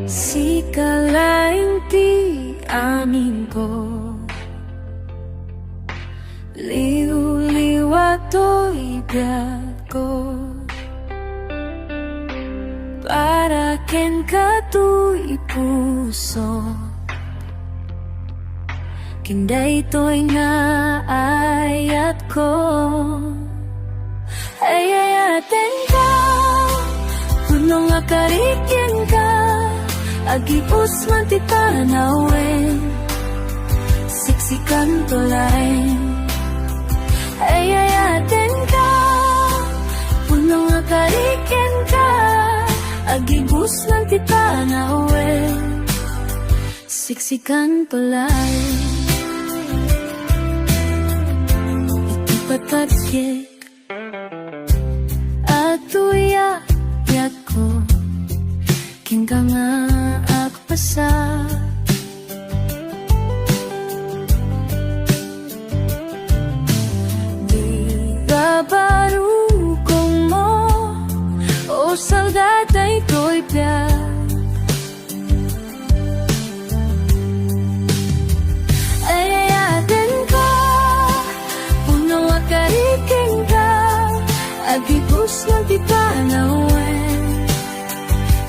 Sikalaing di amin ko, liw-liwato'y biyak ko, para ken kato'y puso, kinday to'y nga ayat ko. Ayayaten ka, punong nga karikyan ka, agipos man ti tanawin, siksikan tulay. Ayayaten ka, punong nga karikyan ka, agipos man ti tanawin, siksikan tulay. Iti patagyek at tuya-yak ko, kingka nga akpasa. Di babarukong mo, o saldatay ko'y piyak. Ayayaten ka, punong akarikin ka, agipos ng tipanawin,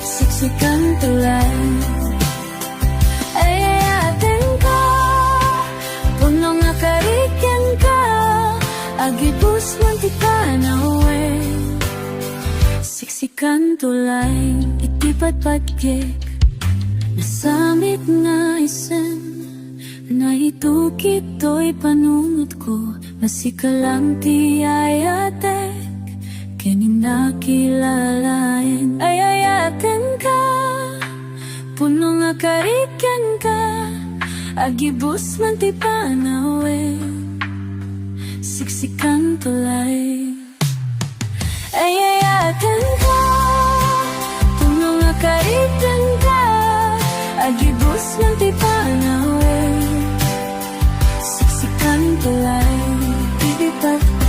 siksikan tulay. Ayayaten ka, punong akarikin ka, agipos ng tipanawin, siksikan tulay. Iti patpagyek, nasamit nga isen, na itukit to'y panunod ko, masikalang ti ayatek, kaninakilalain. Ayayaten ka, punong nga karikyan ka, agibus man ti panawin, siksikan tulay. Ayayaten ka, punong nga karikyan ka, agibus man ti panawin, siksikan tulay. Ibipat ko,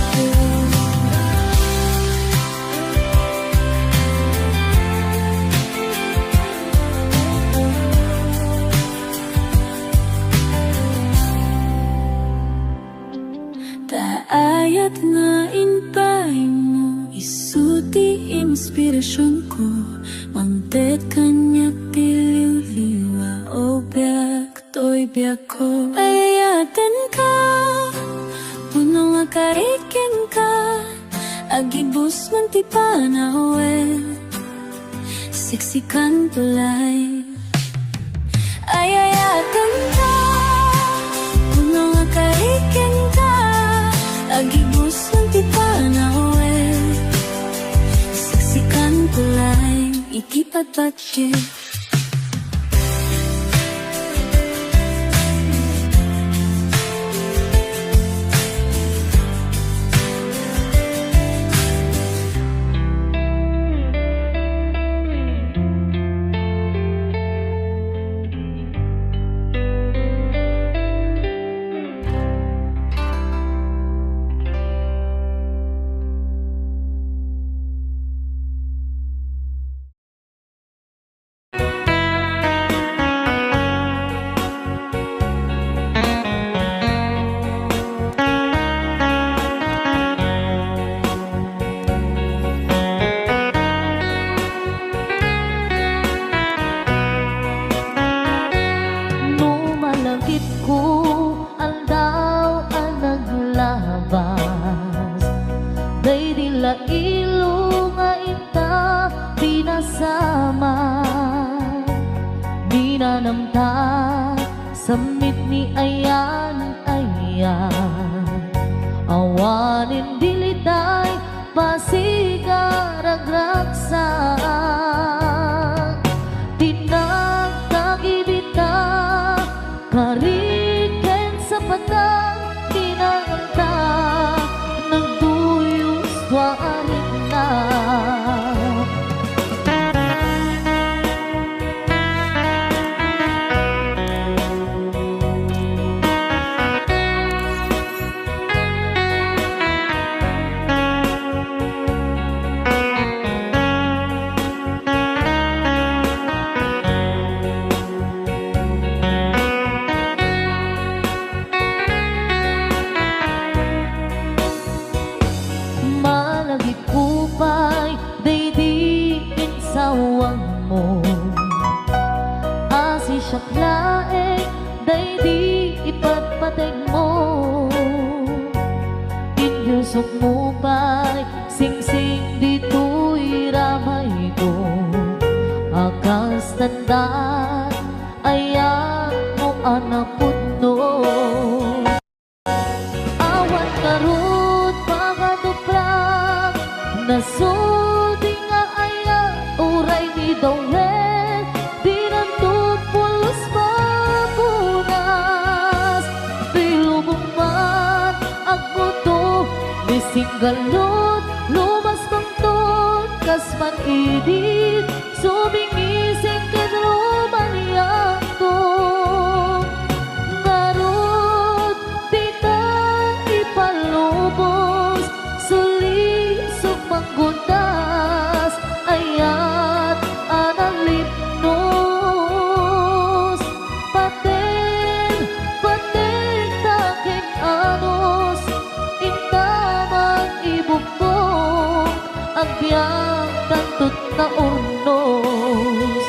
ayat nga inpay mo, isuti inspirasyon ko, mangtet kanyak tiliw-liwa, o biyak to'y biyak ko. Ayayaten ka, punong nga karikyan ka, agibus man ti panawin, siksikan tulay. Ayayaten ka, punong nga karikyan ka, agibus ng ti panawin, siksikan tulay. Ikipagpagyek, ilong nga ita pinasama, di na namta samit ni ayan awanin diliday pasigaragraksak, tinagtagibita kariken sa patang tinangta, nagduyos warin na. laeng day di ipatpateg mo. Inyusok mo pa'y sing-sing dito'y ramay ko. Akas tandaan ayan mo anak putno. Awat karut pagkatuprak nasudi nga ayan uray ni Dawel. Di nantupulos mapunas tilubong man ako to nisinggalot lumas pangton kasman idit sumingising kadruman yanto. Ngarot di ka ipalubos suli sumanggundas ayat analipnos paten taking anos intamang ibukong agbyang tantut na urnos.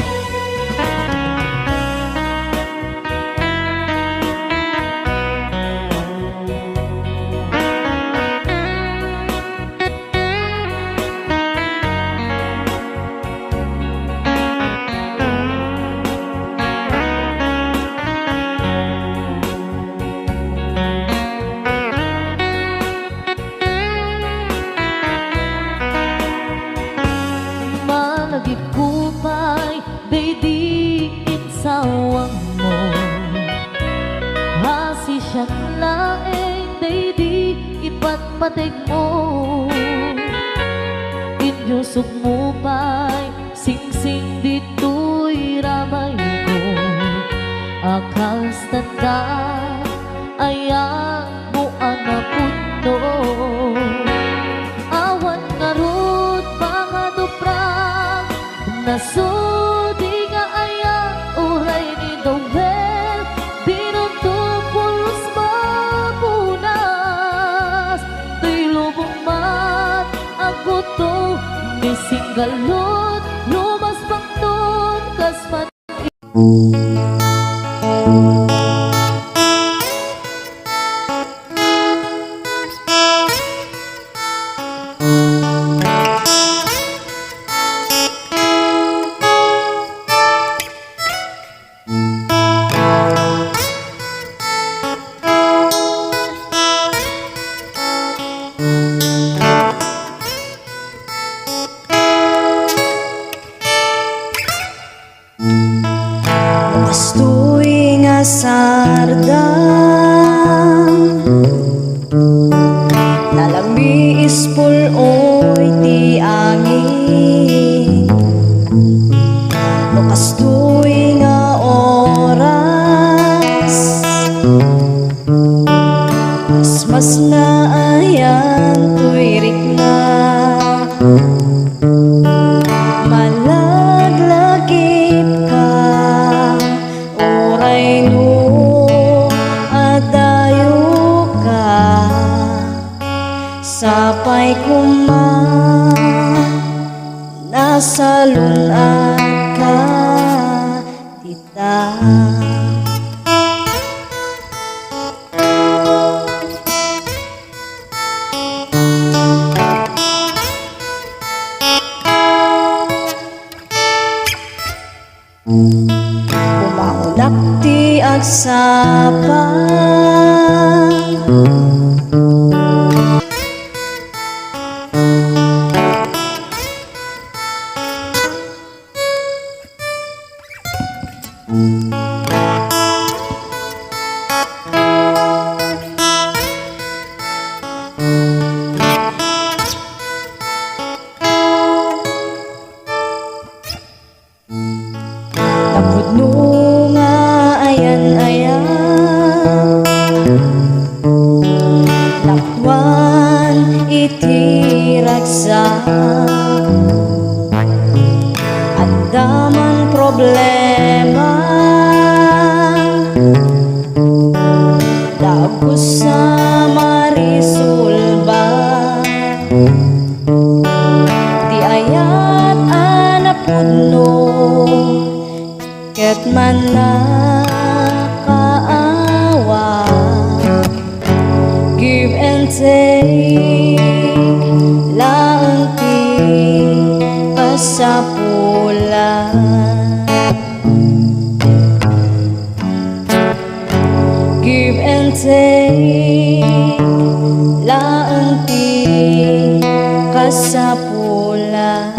Malagip ko pa'y daydiin sawang mo. Hasi siyang laeng daydi ipatpateg mo. Inyusok mo pa'y sing-sing dito'y ramay ko. Akas tanda ayan mo anak putno. Awan ngarut pangaduprak nasudi nga ayan uray ni Dawel. Di nantupulos mapunas tilubong mat ako to nisinggalot lumas pangton kasman. Gusto'y nga sardang nalambi ispul oy ti angin. Lukasto'y nga oras mas na ayan to'y rikna. Malaglagip ka uray no adayo ka sapay kuman nasa lunan ka tita. Bumangunak ti agsapang napudno nga ayan-ayan take laang ti kasapulan.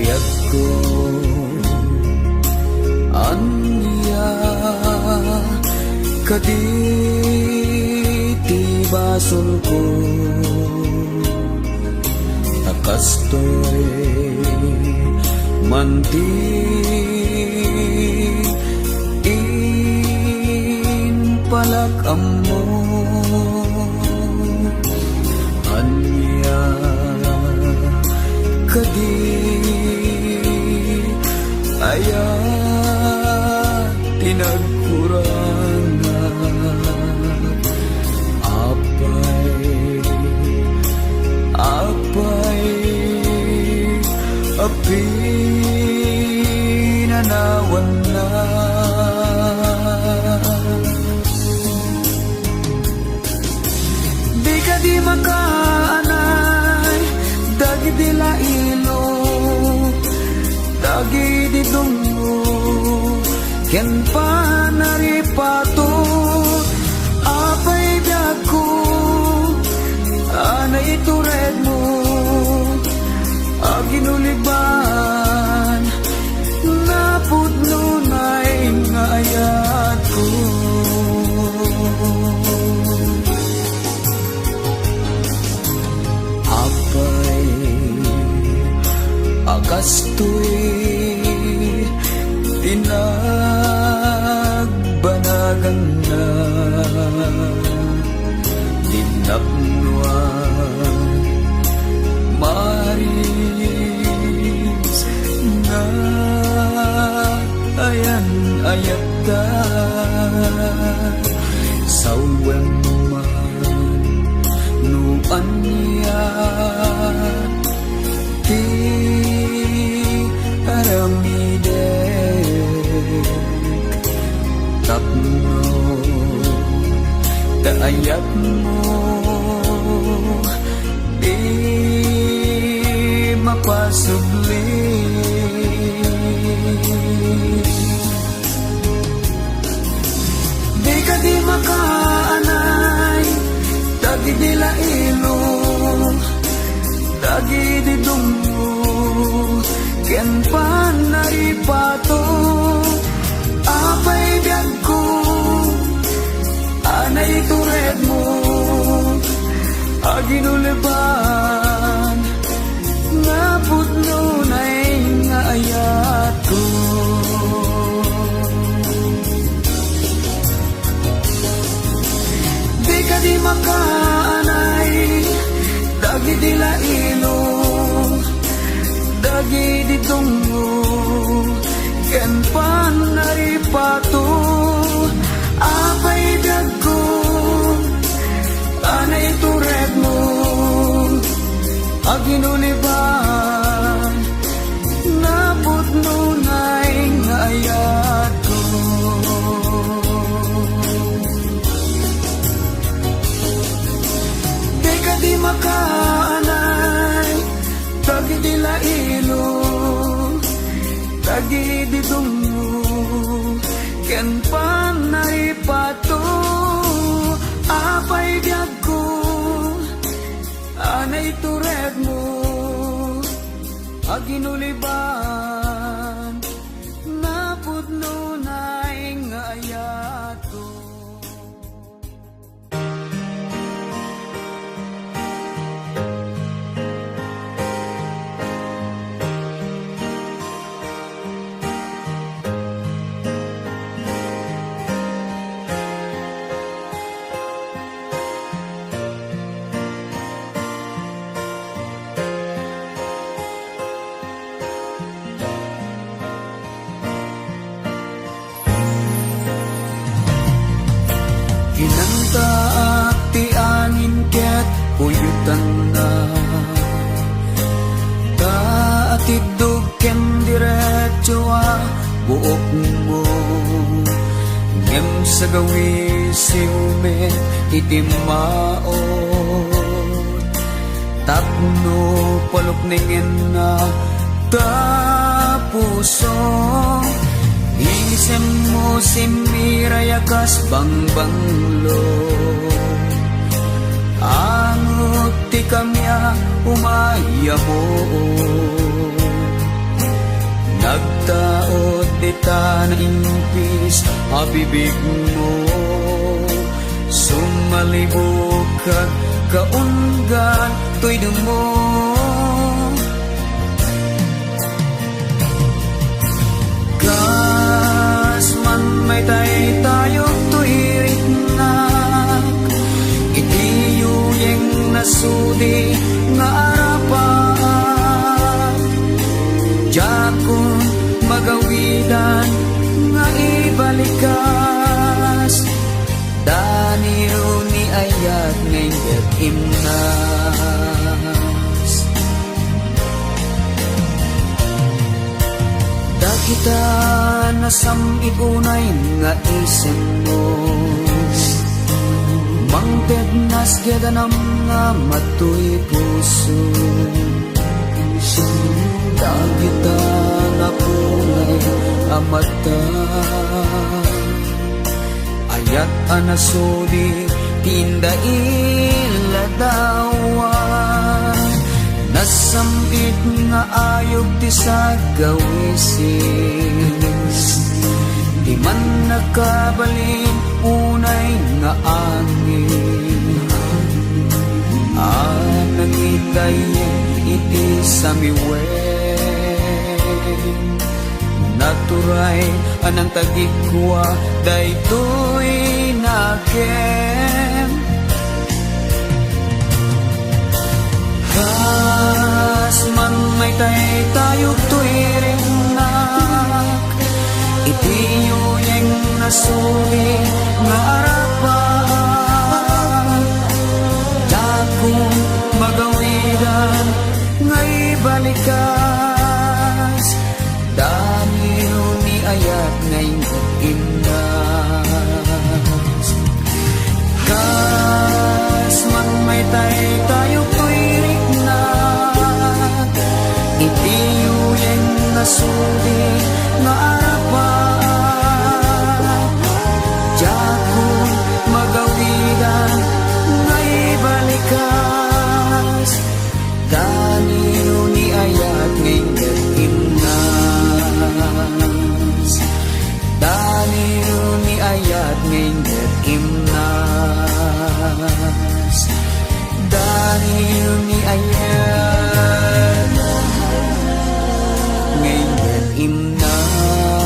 Biag ko anya kaditi basol ko takastoy manti in palakam mo anya kadi aya tinagkurangan apay api nanawan na di ka di makaanay dagi di lailo dagi di dungo ken panaripato apay biagko anay tured mo aginuliban napudno na'y ngayat ko apay agastoy tinagbanagan na dinapnuan maris na ayan ayata sawen man nuan niya ti aramide tapno taayat mo di mapasubli di ka di makaanay dagi di lailo dagi di dungo ken panaripato apay biag ko anay tured mo aginuliban napudno na'y ngayat ko di ka di makaanay dagi di lailo dagi di dungo ken panaripato apay biag ko anay tured mo aginuliban napudno na'y ngayat ko di ka di makaanay dagi di lailo dagi di dungo ken panaripato apay biag ko anay tured mo aginuliban napudno na'y ngayat ko sa gawi siumen itimaot tapno palukningin na tapuso isem mo simirayakas bangbanglo angot ti kamya umaya mo nagtaot dita na impis abibig mo sumalibog kag kaunggan to'y mo kas man may tay tayo to'y ritnak itiyuyeng nasudi nga arapan jakon magawidan nga ibalikas daniro ni ayat ngayon imnas dakita nasamit unay nga isem mo mangped nas gedanam nga matuy puso dagita na punay amata ayat anasudi tinda iladawan nasambit nga ayog ti sa gawisis di man nakabalin unay nga angin nangitayin iti samiwen naturay anang tagikwa daytoy nakem kas man may tay tayo to'y ringnak itiyuyeng nasuli nga arapan dakong magawidan ngay balikas daniro ni ayat ngayon imnas kas man may tay tayo ko'y riknak itiyuyeng nasuli nga arapan jakong magawidan ngay balikas daniro ni ayat ngayon imnas daniro ni ayat ngayon imnas daniro ni ayat ngayon imnas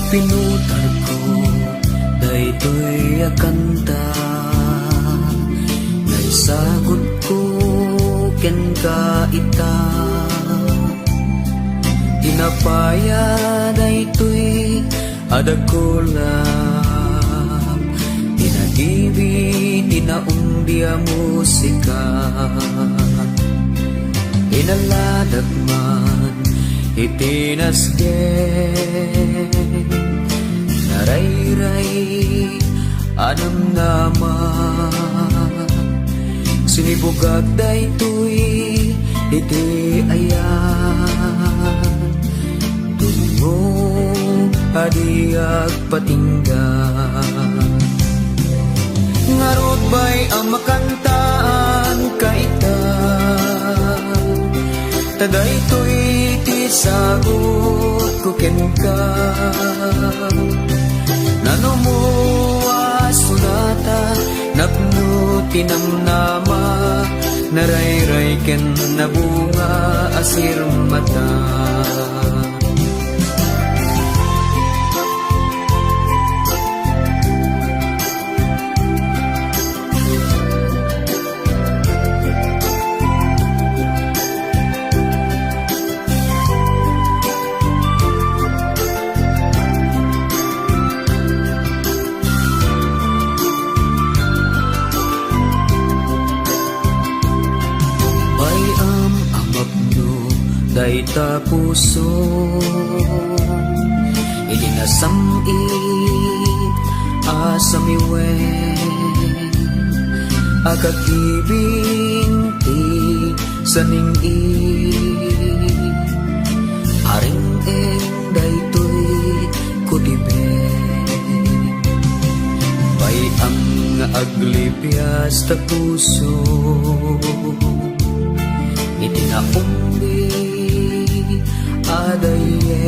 pinutar ko daytoy akanta naisagot ko ken ka ita tinapaya daytoy adakulam tinagibi tinaumbia musika inaladag man itinasgen narayray anam naman sinibugag daytoy iti ayan tungo adiag patinggan ngarod bay ang makantaan kaita Tagaytoy ti sagot ko ken ka nanumuwa sunata napno tinamnama narayray ken nabunga asir mata day ta puso ilinasambit asamiwen agagibing ti saningi aring daytoy kudibe bay ang aglipias ta puso itinaumbi adaye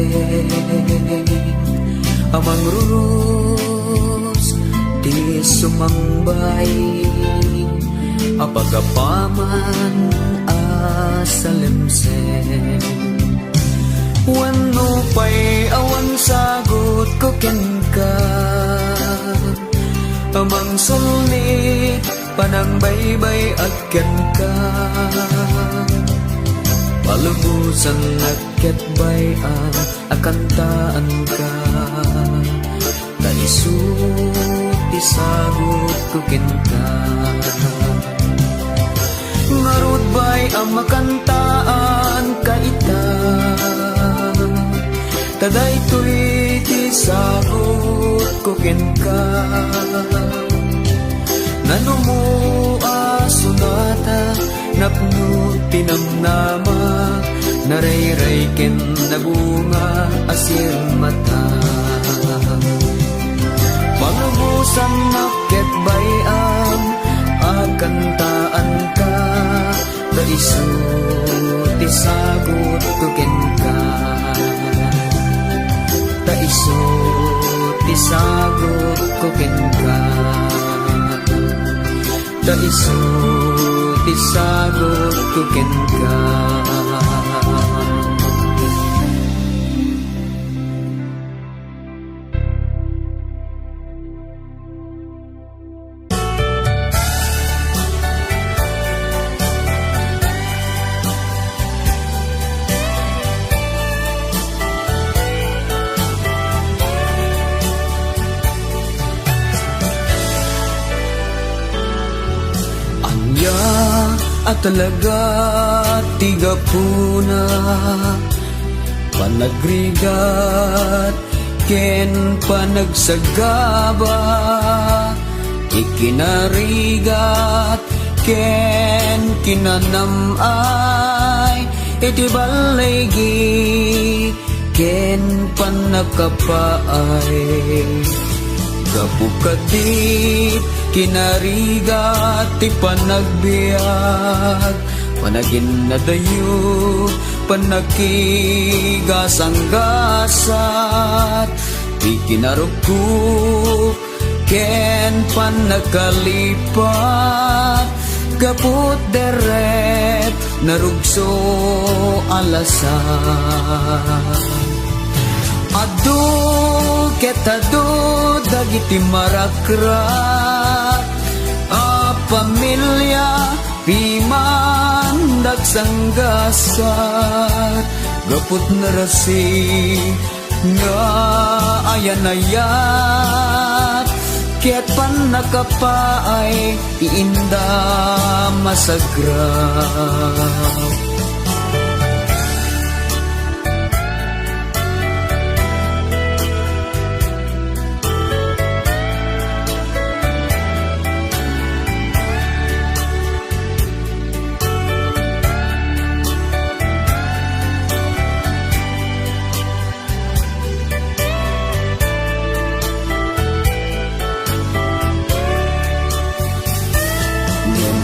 amang rurus di sumangbay apagapaman asalemsen wano pa'y awan sagot ko ken ka amang sulit panang baybay at ken ka palubusan naket bay akantaan ka naisut isagot ko ken ka ngarud bay ang makantaan ka ita taday to'y tisagot ko ken ka nanumu asunata napno tinamnama narayray ken nabunga asir mata palubusan naket bayam akantaan ka taisut isagot ko ken ka taisut isagot ko ken ka taisut isagot ko ken ka at talaga tiga puna panagrigat ken panagsagaba ikinarigat ken kinanamay iti balaygi ken panakapaay gabukadit kinarigat ti panagbiag panagin na dayo panakigasanggasat ti kinarukuk ken panagkalipat kaput deret narugso alasan adu ketadu dagiti marakrak a pamilya piman dagsanggasat gaput narasi nga ayan-ayat ket panakapaay iinda masagrap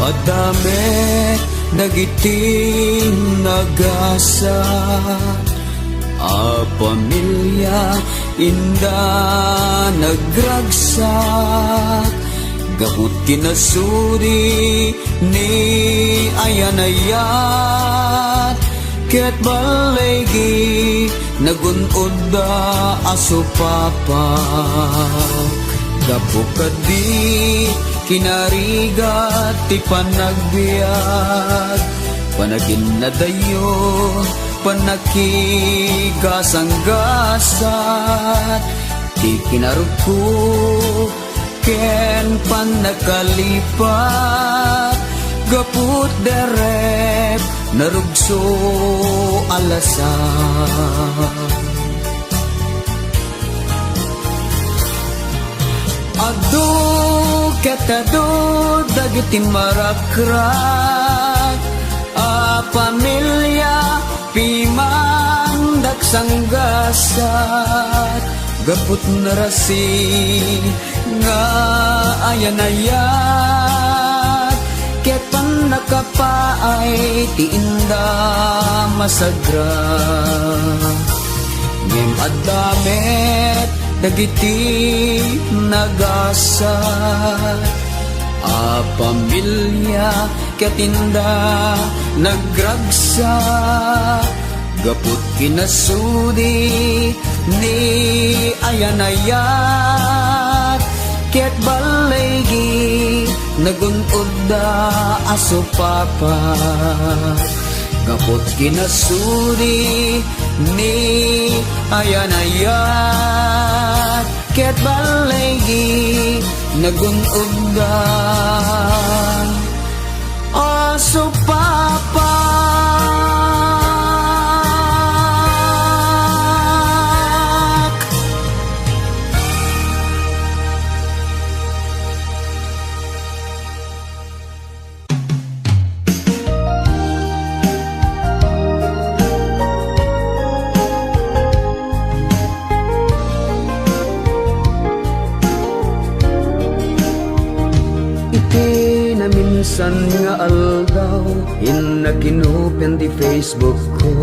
madami nagiting nagasa a pamilya inda nagragsak gabut kinasuri ni ayan-ayat ket balaygi nagunod da asupapak gapukadi kinarigat ti panagbiag panagin na dayo panakigasanggasat ti kinarugko ken panakalipat Gaput derep narugso alasan. Adu ketado dagiti marakrak, a pamilya pimang daksanggasat. Gaput narasi nga ayan-ayat, ket pan nakapaay ti inda masagra. Ngem adamet dagiti nagasat, a pamilya ket inda nagragsa. Gaput kinasudi ni ayan-ayat, ket balaygi nagunod da aso papa. Gaput kinasudi ni ayan-ayat, ket balaygi nagunod da aso papa. Minsan nga aldaw, inakinopen di Facebook ko.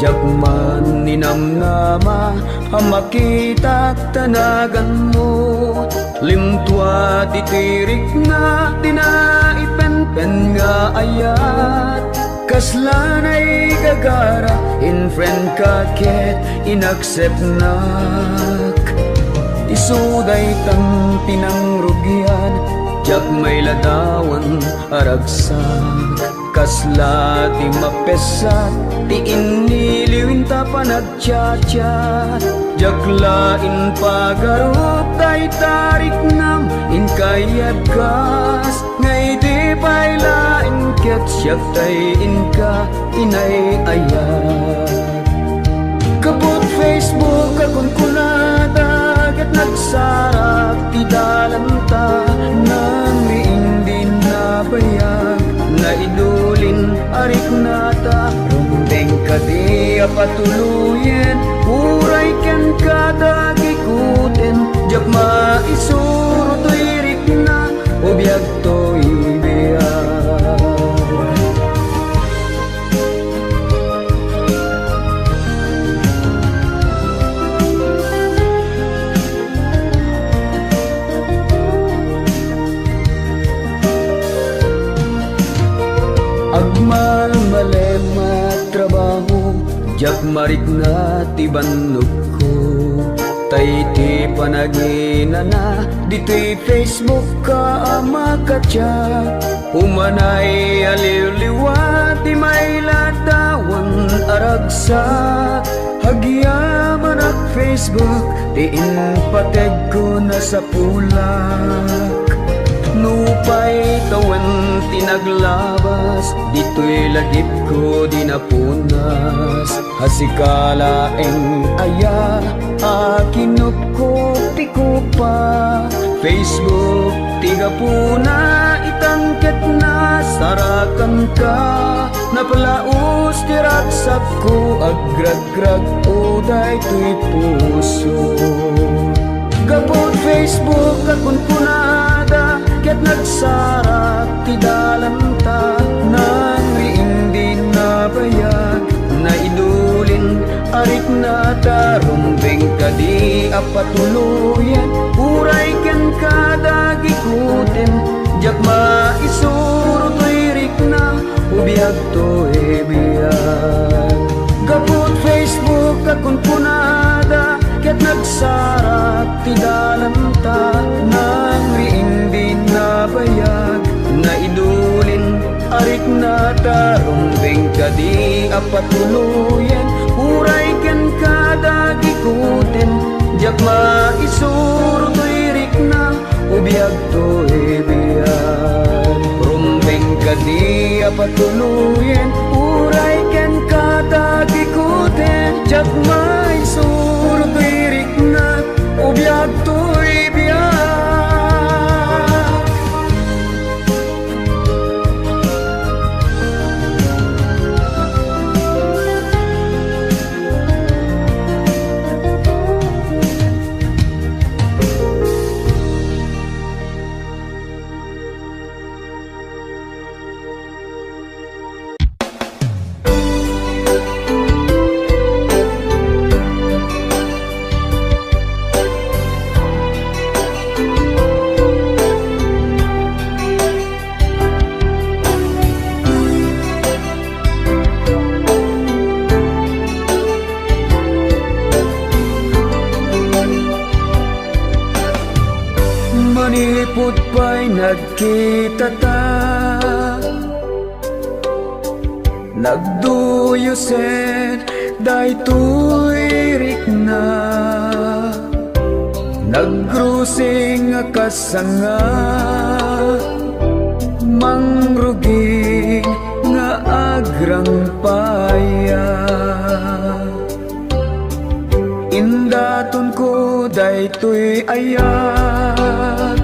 Jagman ninamnama, makita tanagan mo. Limtua titirik na, tinaipen-pen nga ayat. Kaslanay gagara, in friend ka ket inaccept nak. Isuday tan tinangrugyan, jak may ladawan aragsak. Kasla ti mapesat, ti iniliwin ta panagchat-chat. Jak lain pagarup tay tarik nam, in kayat kas. Ngay di pa'y lain ket siyak tay in ka inay ayat. Kapot Facebook akong kunata, ket nagsarap ti dalanta. Nang riindin na bayag, na idulin arik nata. Rumbeng ka di apatuluyen, uray ken kada gikuten. Jak maisuro to'y rik na, ubiyag to'y biyag. Agmal malema trabaho, jak marik na ti bannog ko. Tay ti panagina na, dito'y Facebook ka makatya. Humanay aliw-liwa, ti may ladawan aragsak. Hagyaman ak Facebook, ti inpateg ko na sa pulak. Nupay tawan tinaglabas, dito'y lagip ko di napunas. Hasikalaeng aya, akinup ko tiko pa. Facebook, tiga puna, itangket na sarakan ka. Napalaos tiraksak ko, agrag-grag uday to'y puso. Gapot Facebook akong punada, ket nagsarap ti dalanta. Nang riindin na bayag, na idulin arik nata. Rumbeng ka di apatuluyan, uray ken kada gikuten. Jak maisuro to'y rik na, ubiyag to'y biyag. Gapot Facebook akong punada, ket nagsarap ti dalanta. Nang riindin na bayag, na idulin arik nata. Rumbeng ka di apatuluyan, uray ken kada gikuten. Jak maisuro to'y rik na, ubiyag to'y biyag. Rumbeng Kadi apatuluyin uray ken katagikuten jak may surut lirik na ubiyag to'y biyak. Manipot pa'y nagkita ta, nagduyusen daytoy rikna, nagrusing kasanga, mangruging nga agrang paya. Indaton ko daytoy ayat,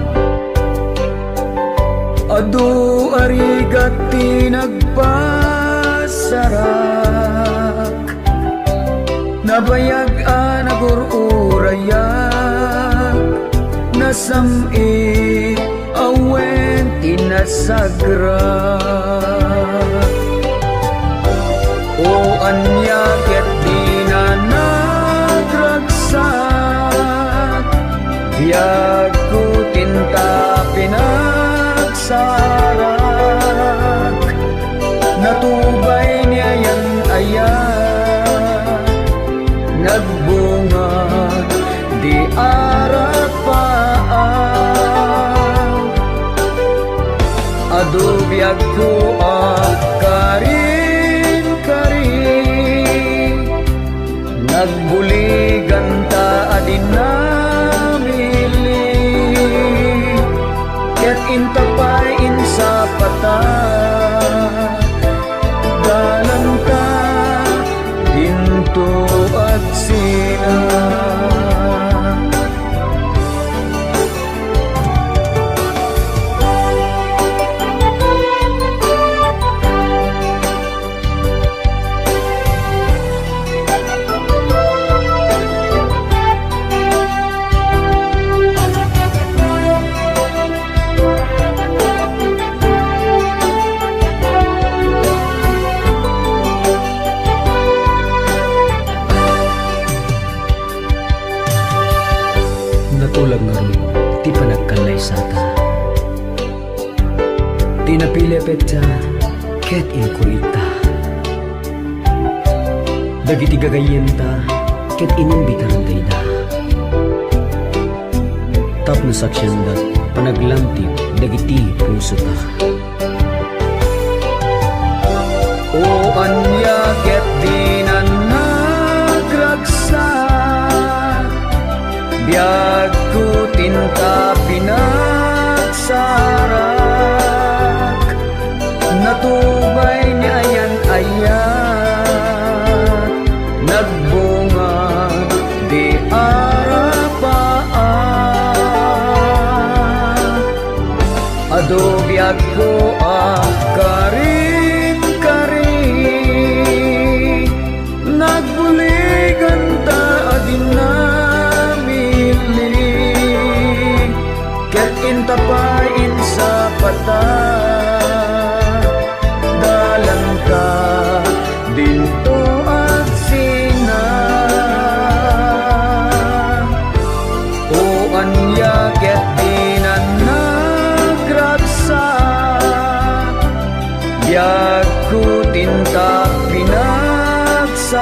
adu arigat tinagpasarak, nabayag nagururayak, nasami awen tinasagrak. O anya ket dinanagragsak, biyag ko tinta pinagsarak, natubay niya yan ayan, nagbunga di arapaan, adu biyag ko karin-karin, nagbuligan ta adin namili, ket intapay insa pata, dalan ta dinto at sina. Natulag nga ron, ti panagkalay sata. Tinapili petsa, ket inkurita. Dagiti gagayenta, ket inimbitaran dayda. Tapno saksyanda, panaglantik, dagiti puso ta. O anya ket dinanagragsak, biyag ko tinta pinagsarak, natubay ni ayan ayat, nagbunga di arapaan, adu biyag ko karin-karin, nagbuligan ta adin intapain sa pata, dalang ka dinto at sina. O anya ket dinanagragsak, biyag ko tinta pinagsarak,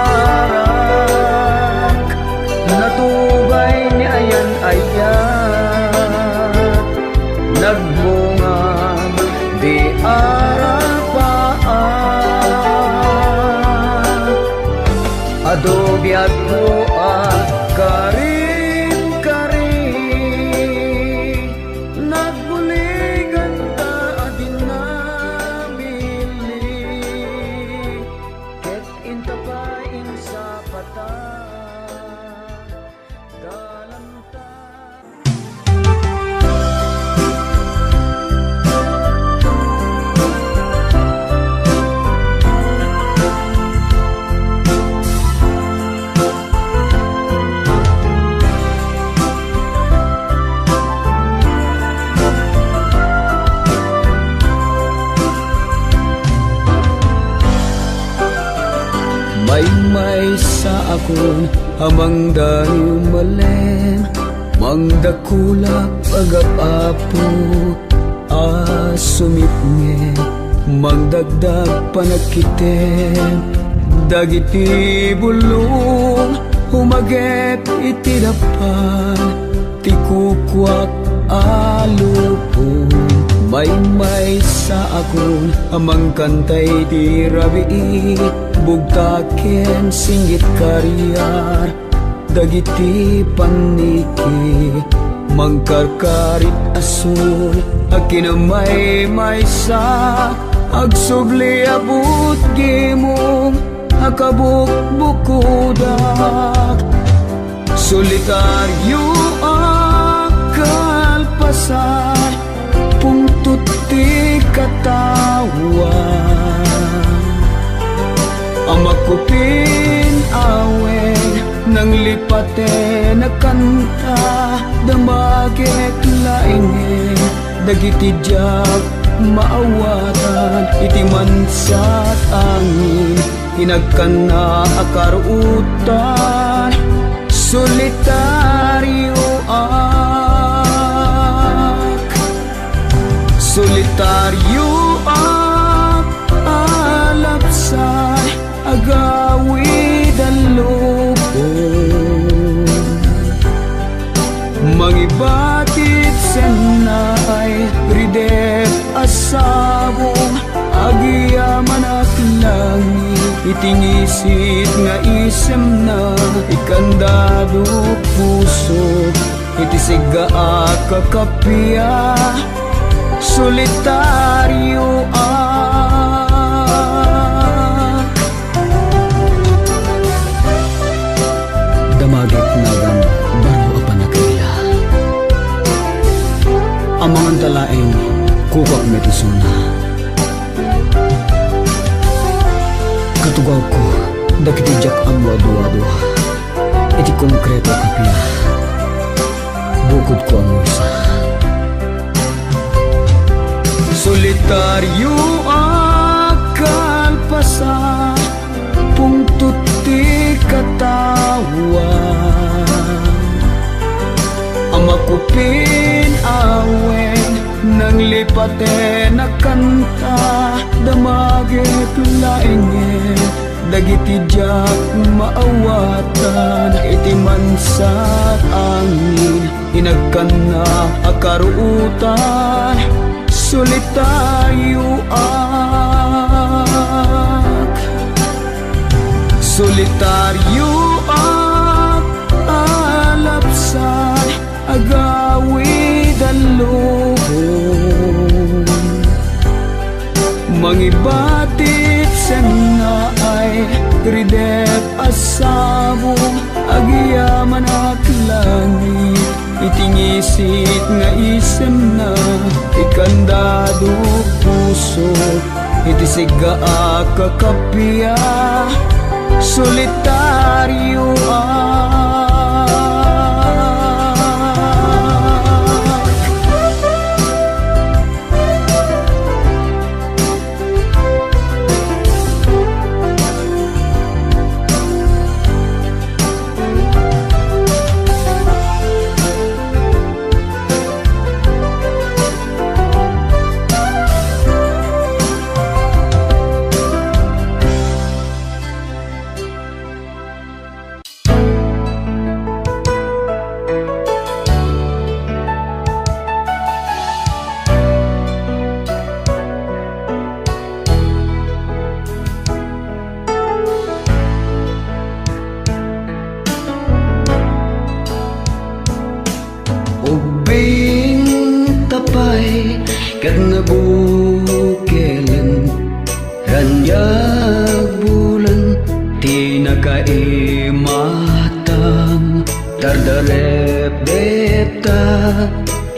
natubay ni ayan ayat, nagbunga di arapaan, adu biyag ko karin-karin, nagbuligan ta adin May sa akon amang dani malen mangdakula pagapapo sumitnge mangdagdag panagkiten dagiti bulong humagep iti dapan ti kukwak alupong may sa akon amang kantay ti rabii bugtaken singgit karyar dagiti paniki mangkarkarit asul akinamay sa agsubli abut gimong akabukbukudak solitaryo akalpasar pungtut ti katawan amakupin awen nang lipate na kanta damagek lainge dagiti diyak maawatan iti mansat angin hinagkana akarutan solitaryo solitaryo alapsan agawid ang lubong mangibatid senay ridep asabong agiyaman at langit itingisit nga isem na ikandado puso itisiga kakapya solitaryo damagit nagam baro apa nakila amang antalaeng kukak metisuna katugaw ko dagitijak ang wadu-wadu iti konkreto kapila bukod ko ang usa solitaryo akalpasa pungtut ti katawan amakupin awen nang lipate na kanta damagek lainge dagiti diyak maawatan iti mansat angin hinagkana akaruutan solitaryo solitaryo alapsan agawid ang lubong mangibatid senna ay ridep asabong agiyaman at langit itingisit nga isem na ikandado puso itisiga kakapya solitaryo kat nabukelan ranyag bulan ti nakaimatang tardarep deta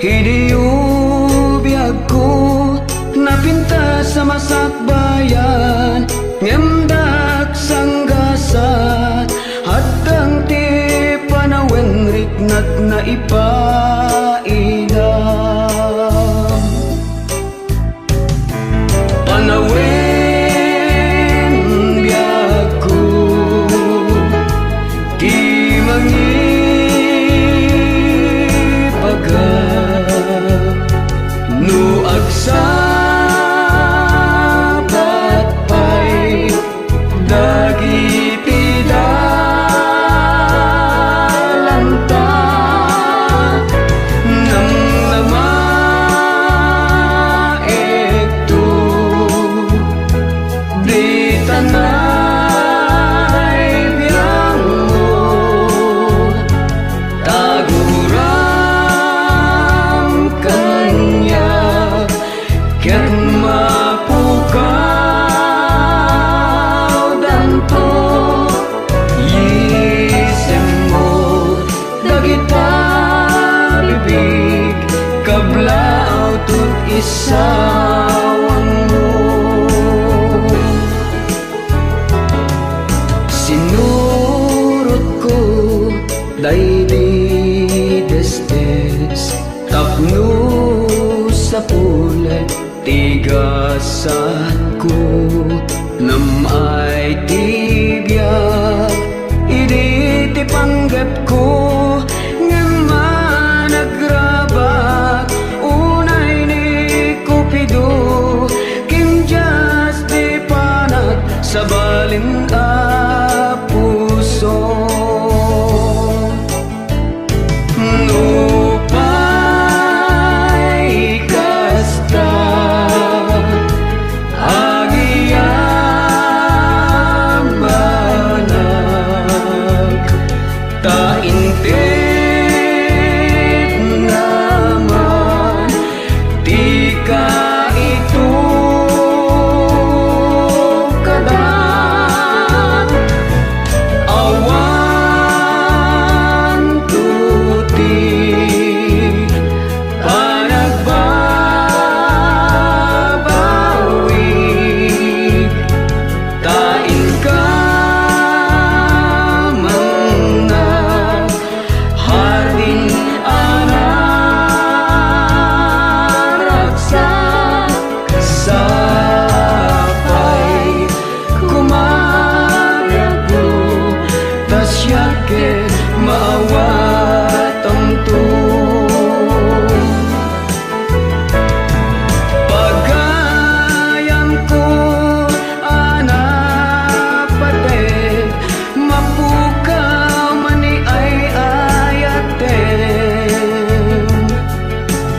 hidiyubiyag ko napinta sa masakbayan ngemdak sanggasat hatang ti panaweng riknat na ipainam panaweng biag ko di tanay biyang mo taguram kanya ket mapukaw danto yisem mo dagita bibig kablaw tut isawang mo sinurot ko daydi destes tapno sa pulet tigasat ko namay tibiyag idi ti panggap ko ngem managrabak unay ni Cupido kim just di panag sa balin a puso nupay kasta agiyang banag taintip naman di ka ito kadan awan tuti panagbabawi tain ka mga hardin anaraksak sapay kumaryago tas yakin maawatang to pagayam ko anapatid mapukaw mani ay ayaten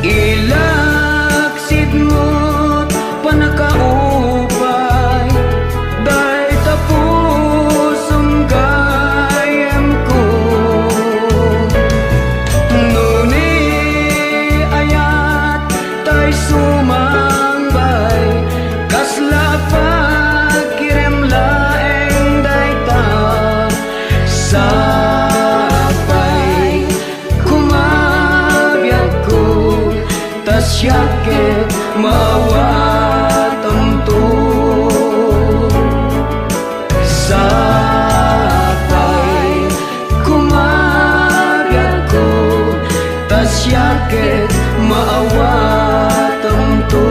ilaksid mo't panakaupay day tapusong gayam ko nuni ayat tay sumangbay kasla pagkirem laeng dayta sapay kumabiyag ko tas yaket maawatan to sapay kumabiyag ko tas yaket maawatan to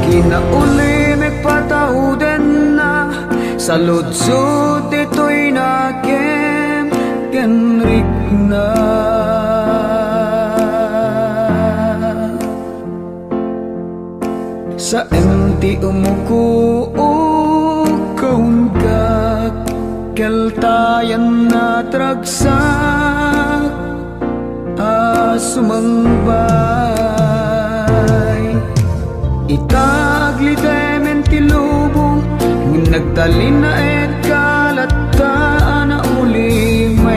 Kinauli nagpatauden na sa lutsut ito'y nakem kenrik na sa empty umuko kaun ka keltayan na tragsak sumangbay itaglitemen ti lubong nagtalin na et kalataan na ulimek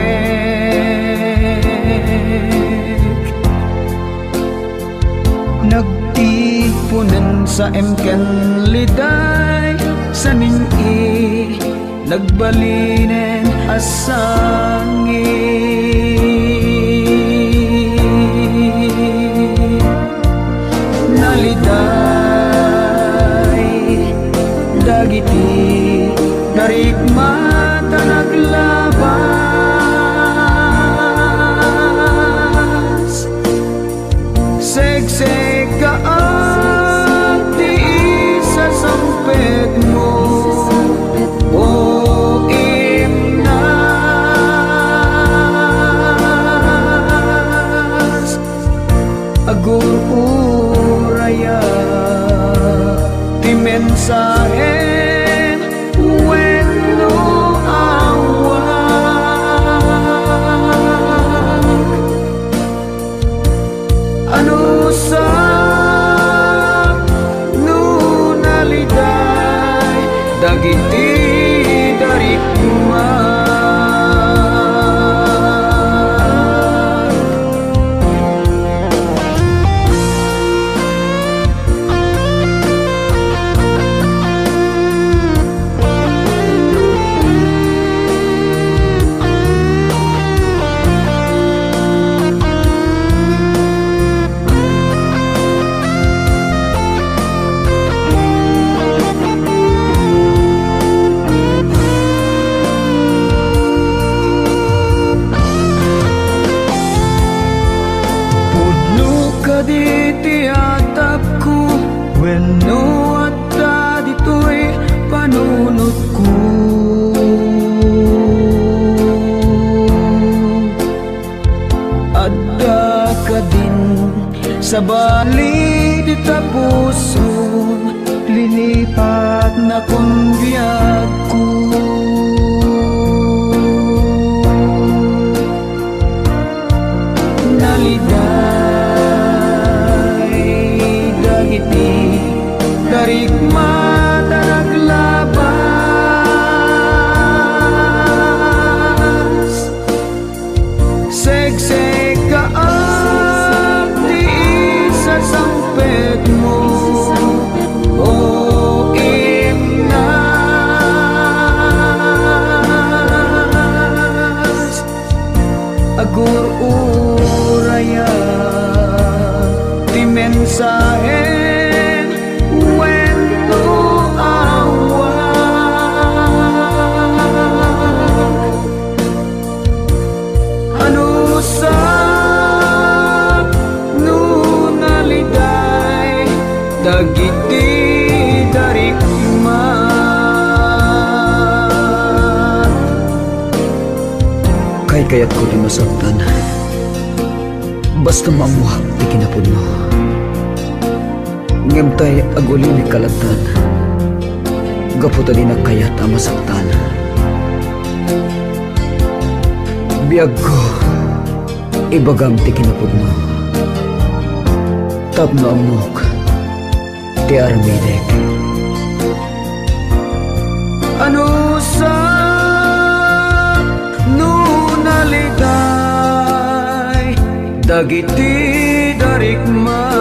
nagtipunan sa emken liday sa ning-i nagbalinen asangin naliday mensahe weno awak ano sa nunaliday dagiti dari kuman Kaditi atap ko wenno at dito'y panunot ko adda ka din sa bali di ta puso lilipat na kung biyag ko darig mata naglabas segseg ka ang tiis sa sampet mo o imnas agur uraya di mensahe dagiti dari iman Kay kayat ko di masaktan basta mamuhak di kinapod mo ngemtay aguli ni kalagtan gaputa di na kayat ang masaktan biyag ko ibagam ti kinapod mo tapno amok ti armidek ano sa nunaliday dagiti darikma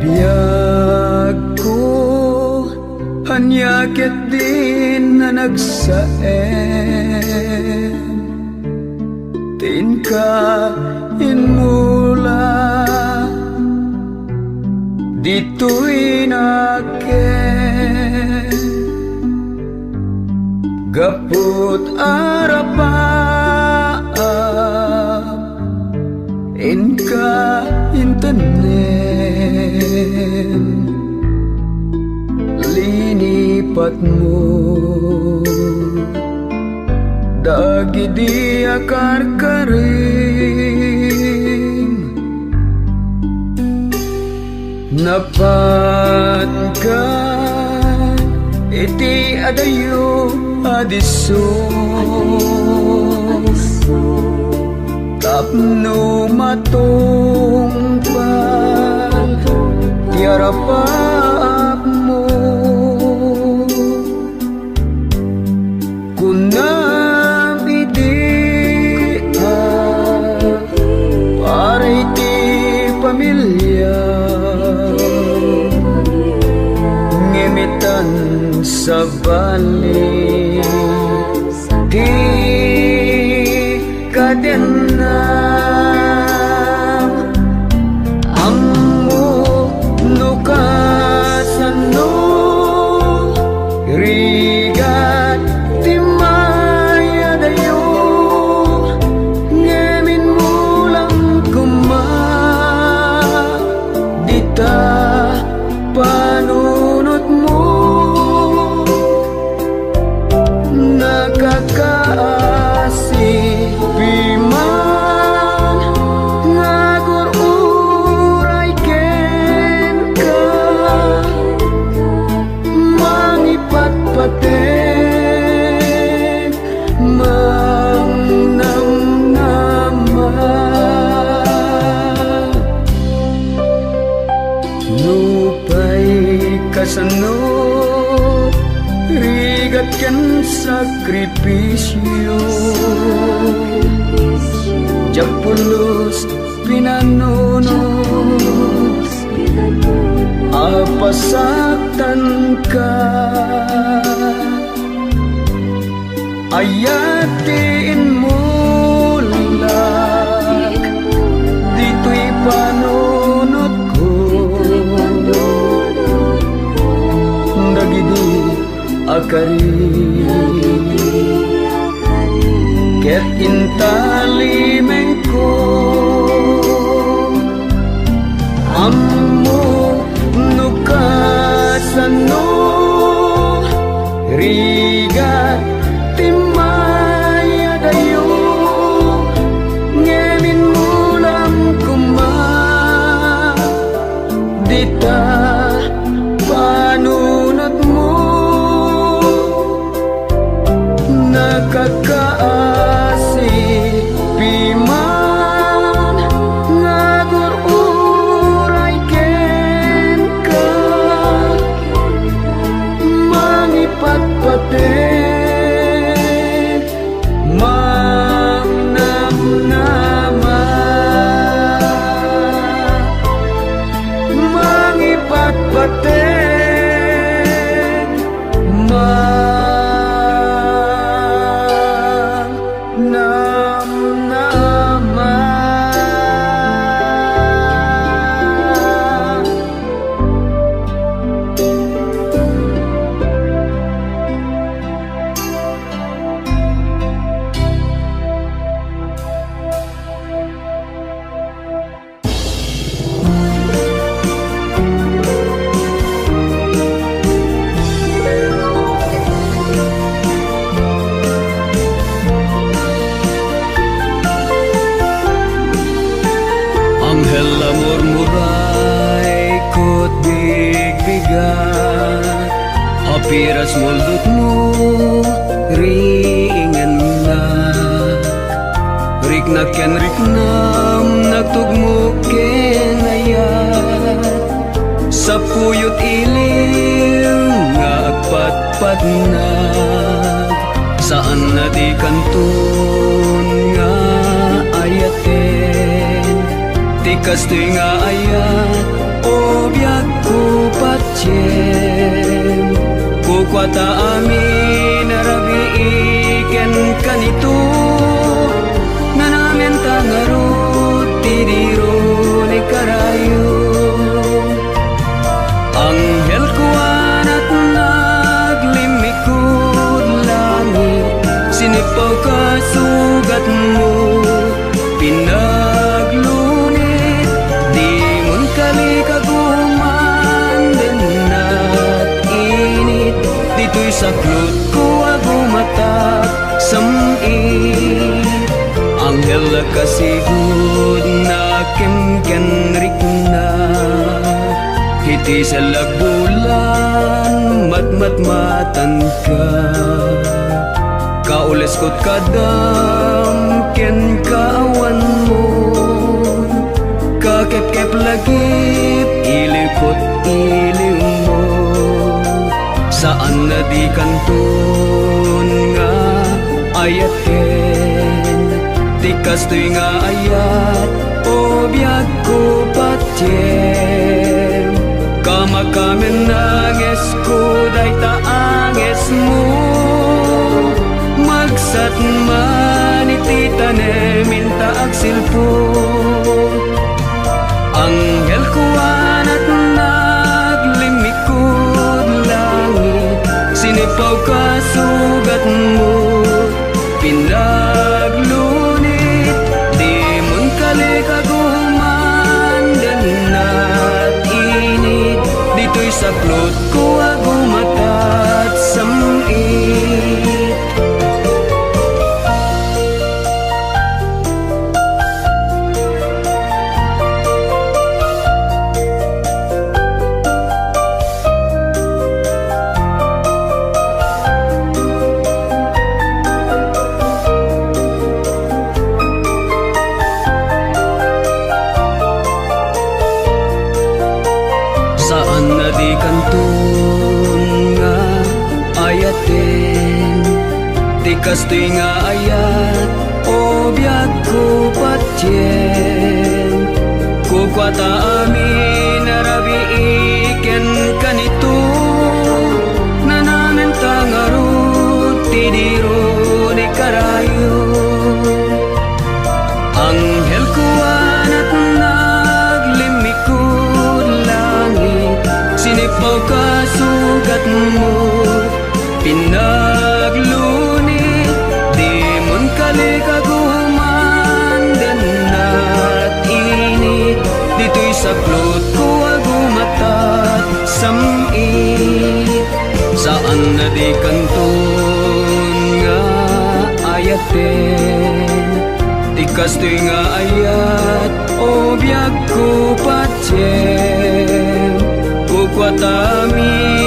biyag ko hanyakit din na nagsaem tin ka inmula dito'y naken gaput arapa inka intanem linipat mo dagi di akar karim napan ka iti adayo adiso tapno matungpal tiarapap mo kunam iti para iti pamilya nasaktan sa balik. Di ka din na ammo lukasan no rigat ti maya dayo ngemin mo lang kuma dita panunot mo nakakaasi piman ngagur uray ken ka mangipatpaten mangnamnama nupay kasano rigat ken sakripisyo japulos pinanunos apasaktan ka ayatiin mo lang dito'y panunot ko dagidi akari ket intalimeng ko ammo nukasan no rigat timaya dayo ngemin mulam kuma dita panunot mo nakakaasi piman ngagur uray ken ka mangipatpaten mangnamnama mangipatpaten mangnamnama. Anghel amor muray kot bigbigat hapiras muldut mo ringen na riknak ken riknam nagtugmo ken ayat sa puyot iliw nga agpatpat na saan na di kanton nga ayaten tikas to'y nga ayat o biyak ko patyen kukwata amin narabi iken kanito nga namin tangarot tidiro ni karayo anghel ko anat naglimikod langit sinipaw ka sugat mo pinaglunit di mon kalikaguman din at init dito'y saklot ko agumatak samit anghel kasigud na kemkenrik na hiti sa lagbulan matmatmatan ka kaules ko't kadam ken kaawan mo kakep-kep lagip ilipot iliw mo saan na di kanton nga ayaten tikas to'y nga ayat o biyak ko patyen kamakamen nang eskuday Sinipaw ka sugat mo, pinaglunit, di mon kalikaguman, danat init, dito'y saplot ko agumatat samit. Saan na di kantun nga ayaten, di kastoy nga ayat o biyag ko patyen. Kukwata amin narabi iken kanito, nananan tangarut tidiro di karayo. Anghel ko anat naglimikod langit, sinipaw ka sugat mo, pinaglunit, di mon kalikaguman, danat init, dito'y saplot ko agumatat samit. Saan na di kanton nga ayaten, di kastoy nga ayat o biyag ko patyen. Kukwatami